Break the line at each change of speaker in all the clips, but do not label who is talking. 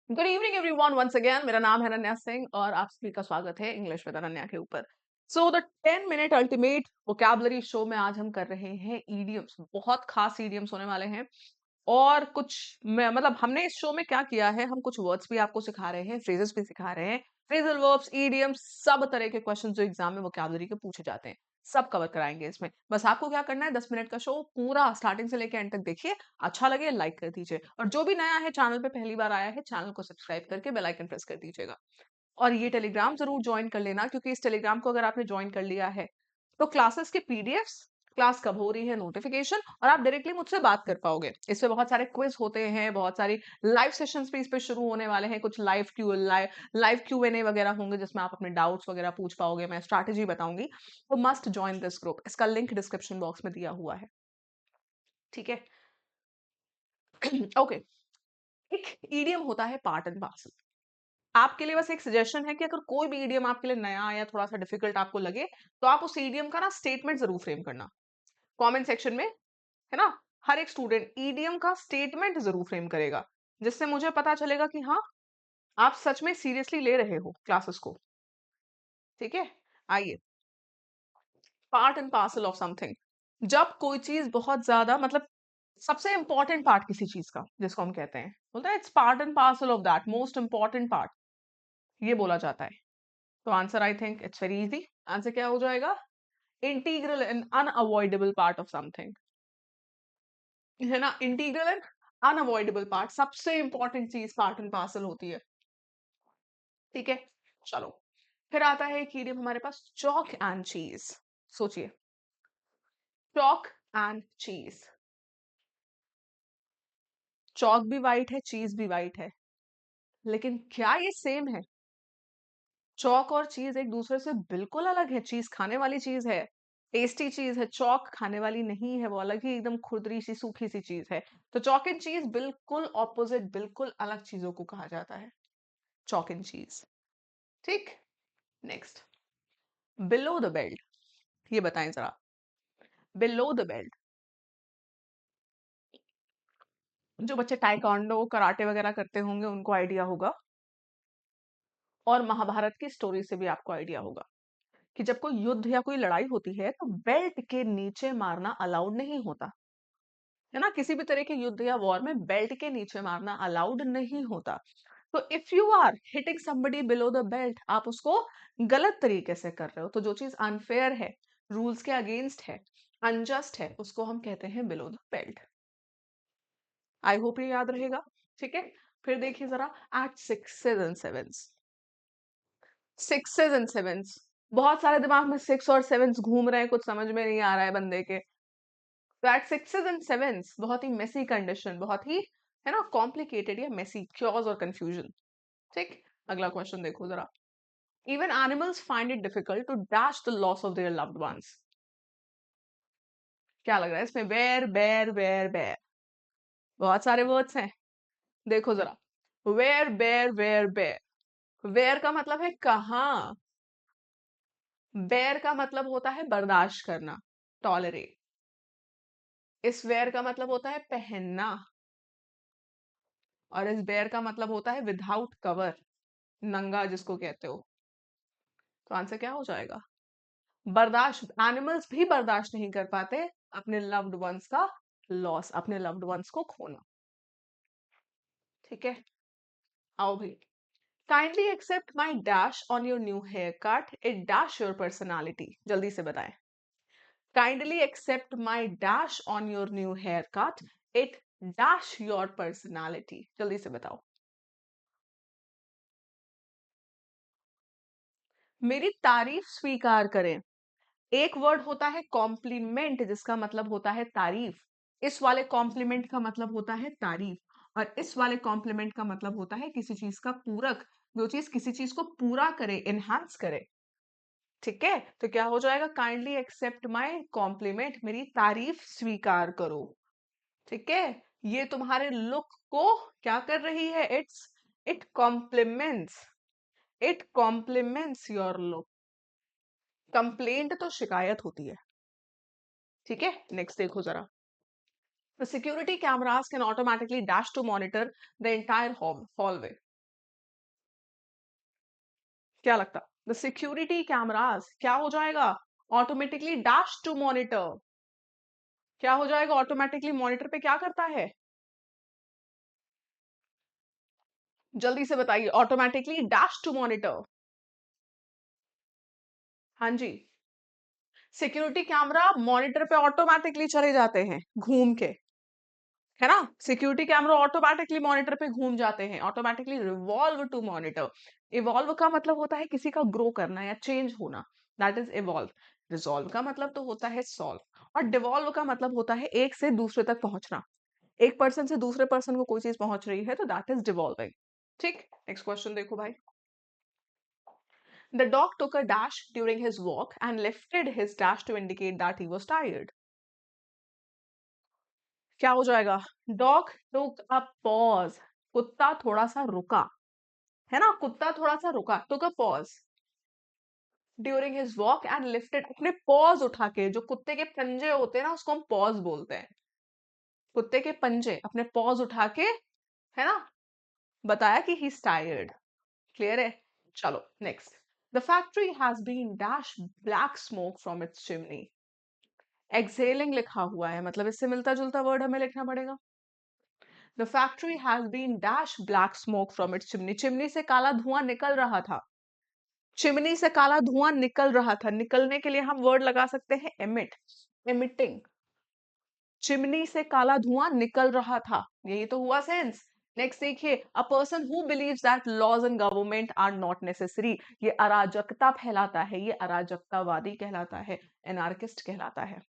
Good evening everyone once again. मेरा नाम है अनन्या सिंह और आप सभी का स्वागत है इंग्लिश विद अनन्या के ऊपर। So the 10 minute ultimate vocabulary show में आज हम कर रहे हैं ईडियम्स। बहुत खास ईडियम्स होने वाले हैं और कुछ मतलब हमने इस शो में क्या किया है, हम कुछ वर्ड्स भी आपको सिखा रहे हैं, फ्रेजेस भी सिखा रहे हैं। फ्रेजल वर्ब्स, ईडियम्स, सब तरह के क्वेश्चन जो एग्जाम में वोकैबुलरी के पूछे जाते हैं, सब कवर कराएंगे इसमें। बस आपको क्या करना है, 10 मिनट का शो पूरा स्टार्टिंग से लेकर एंड तक देखिए। अच्छा लगे लाइक कर दीजिए और जो भी नया है चैनल पे, पहली बार आया है, चैनल को सब्सक्राइब करके बेल आइकन प्रेस कर दीजिएगा। और ये टेलीग्राम जरूर ज्वाइन कर लेना, क्योंकि इस टेलीग्राम को अगर आपने ज्वाइन कर लिया है तो क्लासेस के पीडीएफ्स, क्लास कब हो रही है, नोटिफिकेशन, और आप डायरेक्टली मुझसे बात कर पाओगे। इसमें बहुत सारे क्विज होते हैं, बहुत सारी लाइव सेशंस भी इस पे शुरू होने वाले हैं। कुछ लाइव क्यू एन ए वगैरह होंगे जिसमें आप अपने डाउट्स वगैरह पूछ पाओगे, मैं स्ट्रैटेजी बताऊंगी। तो मस्ट ज्वाइन दिस ग्रुप, इसका लिंक डिस्क्रिप्शन बॉक्स में दिया हुआ है। ठीक है। ओके। एक ईडियम होता है पार्ट एंड पार्सल। आपके लिए बस एक सजेशन है कि अगर कोई भी ईडियम आपके लिए नया या थोड़ा सा डिफिकल्ट आपको लगे, तो आप उस ईडियम का ना स्टेटमेंट जरूर फ्रेम करना कमेंट सेक्शन में, है ना। हर एक स्टूडेंट ईडियम का स्टेटमेंट जरूर फ्रेम करेगा, जिससे मुझे पता चलेगा कि हाँ, आप सच में सीरियसली ले रहे हो क्लासेस को। ठीक है। आइए, part and parcel of something. जब कोई चीज बहुत ज्यादा, मतलब सबसे इंपॉर्टेंट पार्ट किसी चीज का, जिसको हम कहते हैं, बोलते हैं it's part and parcel of that most important part, ये बोला जाता है। तो answer I think it's very easy. Answer क्या हो जाएगा? Integral and unavoidable part of something, है ना। इंटीग्रल एंड अनअवॉइडेबल पार्ट, सबसे इंपॉर्टेंट चीज पार्ट एंड पार्सल होती है। ठीक है। चलो, फिर आता है एक इडियम हमारे पास, चॉक एंड चीज। सोचिए, चॉक एंड चीज। चॉक भी वाइट है, चीज भी वाइट है, लेकिन क्या ये सेम है? चौक और चीज एक दूसरे से बिल्कुल अलग है। चीज खाने वाली चीज है, टेस्टी चीज है। चौक खाने वाली नहीं है, वो अलग ही एकदम खुरदरी सी सूखी सी चीज है। तो चौक एंड चीज बिल्कुल ऑपोजिट, बिल्कुल अलग चीजों को कहा जाता है, चौक एंड चीज। ठीक। Next, below the belt. ये बताएं जरा, बिलो द बेल्ट। जो बच्चे टाइकोंडो, कराटे वगैरह करते होंगे उनको आइडिया होगा, और महाभारत की स्टोरी से भी आपको आइडिया होगा कि जब कोई युद्ध या कोई लड़ाई होती है तो बेल्ट के नीचे मारना अलाउड नहीं होता, है ना। किसी भी तरह के युद्ध या वॉर में बेल्ट के नीचे मारना अलाउड नहीं होता। तो if you are hitting somebody below the belt, आप उसको गलत तरीके से कर रहे हो। तो जो चीज अनफेयर है, रूल्स के अगेंस्ट है, अनजस्ट है, उसको हम कहते हैं below the belt. I hope ये याद रहेगा। ठीक है। फिर देखिए जरा, at sixes and sevens. Sixes and sevens, बहुत सारे दिमाग में सिक्स और सेवेंस घूम रहे हैं, कुछ समझ में नहीं आ रहा है बंदे के। तो एट सिक्सेस एंड सेवेंस बहुत ही मेसी कंडीशन, बहुत ही, है ना, कॉम्प्लिकेटेड या मेसी, क्योज और कंफ्यूजन। ठीक। अगला क्वेश्चन देखो जरा, even animals find it difficult to dash the loss of their loved ones. क्या लग रहा है इसमें? वेयर, बेयर, वेयर, बेयर, बहुत सारे वर्ड्स हैं। देखो जरा, where, bear, where, bear. Where का मतलब है कहाँ, बेयर का मतलब होता है बर्दाश्त करना, टॉलरेट। इस वेयर का मतलब होता है पहनना, और इस बेयर का मतलब होता है विदाउट कवर, नंगा जिसको कहते हो। तो आंसर क्या हो जाएगा? बर्दाश्त, एनिमल्स भी बर्दाश्त नहीं कर पाते अपने लव्ड वंस का लॉस, अपने लव्ड वंस को खोना। ठीक है। आओ भाई, kindly accept my dash on your new haircut, it dash your personality. जल्दी से बताएं, kindly accept my dash on your new haircut, it dash your personality. जल्दी से बताओ। मेरी तारीफ स्वीकार करें। एक वर्ड होता है कॉम्प्लीमेंट, जिसका मतलब होता है तारीफ। इस वाले कॉम्प्लीमेंट का मतलब होता है तारीफ, और इस वाले कॉम्प्लीमेंट का मतलब होता है किसी चीज का पूरक, जो चीज किसी चीज को पूरा करे, एनहांस करे। ठीक है। तो क्या हो जाएगा? काइंडली एक्सेप्ट माय कॉम्प्लीमेंट, मेरी तारीफ स्वीकार करो। ठीक है। ये तुम्हारे लुक को क्या कर रही है? It compliments, it compliments your look. Complaint तो शिकायत होती है। ठीक है। नेक्स्ट देखो जरा, the security cameras can automatically dash to monitor the entire hallway. क्या लगता? द सिक्योरिटी कैमरास क्या हो जाएगा? Automatically dash to monitor. क्या हो जाएगा? ऑटोमेटिकली मॉनिटर पे क्या करता है? जल्दी से बताइए, ऑटोमेटिकली डैश टू मॉनिटर। हाँ जी, सिक्योरिटी कैमरा मॉनिटर पे ऑटोमेटिकली चले जाते हैं घूम के, है ना? सिक्योरिटी कैमरा ऑटोमेटिकली मॉनिटर पे घूम जाते हैं, automatically revolve to monitor. Evolve का मतलब होता है किसी का ग्रो करना या चेंज होना, दैट इज इवॉल्व। रिजॉल्व का मतलब तो होता है सॉल्व, और डिवॉल्व का मतलब होता है एक से दूसरे तक पहुंचना। एक पर्सन से दूसरे पर्सन को कोई चीज पहुंच रही है तो दैट इज डिवॉल्विंग। ठीक, नेक्स्ट क्वेश्चन देखो भाई। The dog took a dash during his walk and lifted his dash to indicate that he was tired. क्या हो जाएगा? Dog took a pause. कुत्ता थोड़ा सा रुका, है ना? कुत्ता थोड़ा सा रुका, took a pause during his walk and lifted, अपने पॉज उठा के, जो कुत्ते के पंजे होते हैं ना उसको हम पॉज बोलते हैं। कुत्ते के पंजे अपने पॉज उठा के, है ना, बताया कि ही इज टायर्ड। क्लियर है? चलो next. The factory has been dash black smoke from its chimney. Excelling लिखा हुआ है, मतलब इससे मिलता जुलता वर्ड हमें लिखना पड़ेगा। The factory has been dash black smoke from its chimney. Chimney से काला धुआं निकल रहा था। चिमनी से काला धुआं निकल रहा था, निकलने के लिए हम वर्ड लगा सकते हैं एमिट, एमिटिंग। चिमनी से काला धुआं निकल रहा था, यही तो हुआ सेंस। नेक्स्ट देखिए, a person who believes that laws and government are not necessary. ये अराजकता फैलाता है, ये अराजकतावादी कहलाता है, एनार्किस्ट कहलाता है।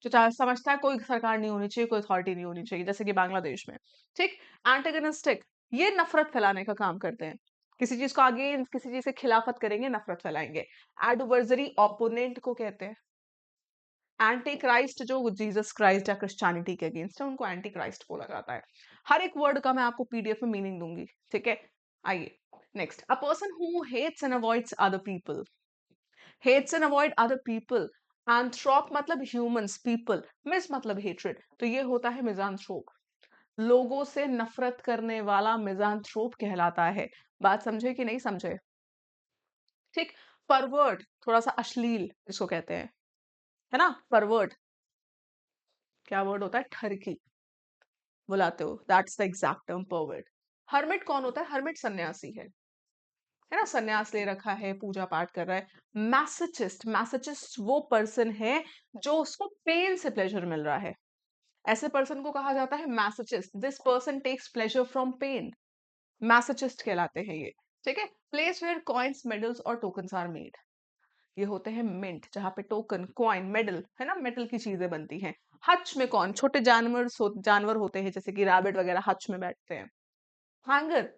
जो समझता है कोई सरकार नहीं होनी चाहिए, कोई अथॉरिटी नहीं होनी चाहिए, जैसे कि बांग्लादेश में। ठीक। एंटेगनिस्टिक, ये नफरत फैलाने का काम करते हैं। किसी चीज को आगे, किसी चीज से खिलाफत करेंगे, नफरत फैलाएंगे। एडवर्सरी ओपोनेंट को कहते हैं। एंटी क्राइस्ट, जो जीसस क्राइस्ट या क्रिश्चियनिटी के अगेंस्ट है उनको एंटी क्राइस्ट बोला जाता है। हर एक वर्ड का मैं आपको पीडीएफ में मीनिंग दूंगी, ठीक है? आइए next. A person who hates and avoids other people. Hates and avoid other people. Anthrop मतलब ह्यूमंस, पीपल। मिस मतलब हेट्रेड, तो ये होता है मिजांथ्रोप। लोगों से नफरत करने वाला मिजांथ्रोप कहलाता है। बात समझे कि नहीं समझे? ठीक। परवर्ट, थोड़ा सा अश्लील इसको कहते हैं, है ना? परवर्ट क्या वर्ड होता है? ठरकी बुलाते हो, that's the exact term, pervert. Hermit कौन होता है? हर्मिट सन्यासी है ना? सन्यास ले रखा है, पूजा पाठ कर रहा है। मैसोचिस्ट, मैसोचिस्ट वो पर्सन है जो उसको पेन से प्लेजर मिल रहा है, ऐसे पर्सन को कहा जाता है masochist. This person takes pleasure from pain, masochist कहलाते हैं ये। ठीक है। प्लेस वेयर कॉइन्स, मेडल्स और टोकन्स आर मेड, ये होते हैं मिंट, जहां पे टोकन, कॉइन, मेडल, है ना, मेटल की चीजें बनती हैं। हच में कौन? छोटे जानवर होते हैं, जैसे कि रैबिट वगैरह हच में बैठते हैं। हैंगर,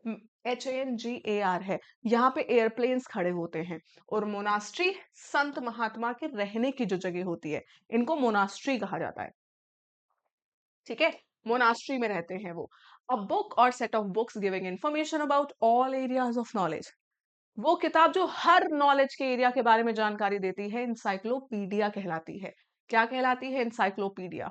HANGAR है, यहाँ पे एयरप्लेन्स खड़े होते हैं। और मोनास्ट्री, संत महात्मा के रहने की जो जगह होती है, इनको मोनास्ट्री कहा जाता है। ठीक है, मोनास्ट्री में रहते हैं वो। अ बुक और set of books giving information about all areas of knowledge, वो किताब जो हर नॉलेज के एरिया के बारे में जानकारी देती है, इंसाइक्लोपीडिया कहलाती है। क्या कहलाती है? इंसाइक्लोपीडिया।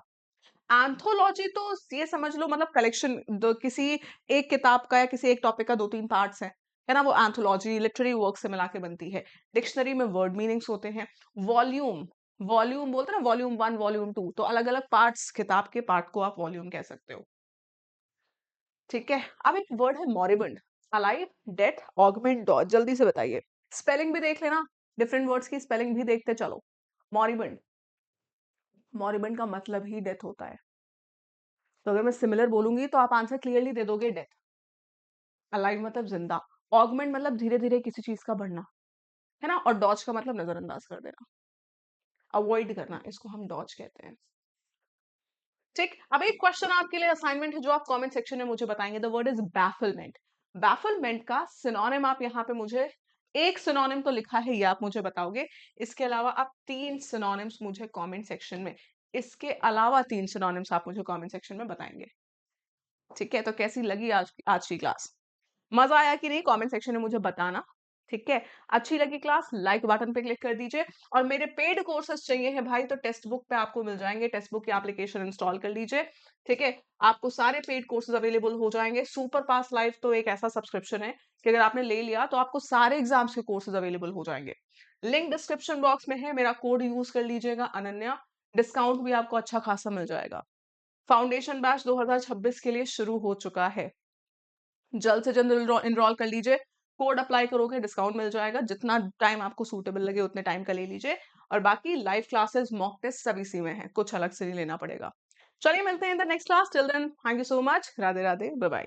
एंथोलॉजी तो ये समझ लो, मतलब कलेक्शन, दो किसी एक किताब का या किसी एक टॉपिक का दो तीन पार्ट्स है ना, वो एंथोलॉजी लिटरेरी वर्क से मिला के बनती है। डिक्शनरी में वर्ड मीनिंग्स होते हैं। वॉल्यूम, वॉल्यूम बोलते हैं ना, वॉल्यूम 1 वॉल्यूम 2, तो अलग अलग पार्ट्स, किताब के पार्ट को आप वॉल्यूम कह सकते हो। ठीक है। अब एक वर्ड है मॉरिबंड। अलाइव, डेथ, ऑगमेंट, डॉ, जल्दी से बताइए। स्पेलिंग भी देख लेना, डिफरेंट वर्ड्स की स्पेलिंग भी देखते चलो। मॉरिबंड, मॉरिबंड का मतलब ही डेथ होता है, तो अगर मैं सिमिलर बोलूंगी तो आप आंसर क्लियरली दे दोगे, डेथ। अलाइव मतलब जिंदा। ऑगमेंट मतलब धीरे धीरे किसी चीज का बढ़ना, है ना? और डॉज का मतलब नजरअंदाज कर देना, अवॉइड करना, इसको हम डॉज कहते हैं। ठीक। अब एक क्वेश्चन आपके लिए असाइनमेंट है, जो आप कमेंट सेक्शन में मुझे बताएंगे। The word is bafflement. Bafflement का सिनोनिम आप यहाँ पे मुझे, एक सिनोनिम तो लिखा है, ये आप मुझे बताओगे। इसके अलावा आप 3 सिनोनिम्स मुझे कमेंट सेक्शन में, इसके अलावा 3 सिनोनिम्स आप मुझे कमेंट सेक्शन में बताएंगे। ठीक है, तो कैसी लगी आज की क्लास? मजा आया कि नहीं? कमेंट सेक्शन में मुझे बताना। ठीक है? अच्छी लगी क्लास, लाइक बटन पे क्लिक कर दीजिए और मेरे पेड कोर्सेज़ चाहिए हैं भाई तो टेक्स्ट बुक पे आपको मिल जाएँगे, टेक्स्ट बुक की एप्लीकेशन इंस्टॉल कर लीजिए, ठीक है? आपको सारे पेड कोर्सेज़ अवेलेबल हो जाएँगे। सुपर पास लाइव तो एक ऐसा सब्सक्रिप्शन है कि अगर आपने ले लिया तो आपको सारे एग्ज़ाम्स के कोर्सेज़ अवेलेबल हो जाएँगे। लिंक डिस्क्रिप्शन बॉक्स में है, मेरा कोड यूज़ कर लीजिएगा अनन्या, डिस्काउंट भी आपको अच्छा खासा मिल जाएगा। फाउंडेशन बैच 2026 के लिए शुरू हो चुका है। जल्द से जल्द एनरोल कर लीजिए। कोड अप्लाई करोगे डिस्काउंट मिल जाएगा। जितना टाइम आपको सूटेबल लगे उतने टाइम का ले लीजिए और बाकी लाइव क्लासेस, मॉक टेस्ट सब इसी में है। कुछ अलग से नहीं लेना पड़ेगा। चलिए मिलते हैं in the next class. Till then thank you so much. Radhe Radhe. Bye-bye.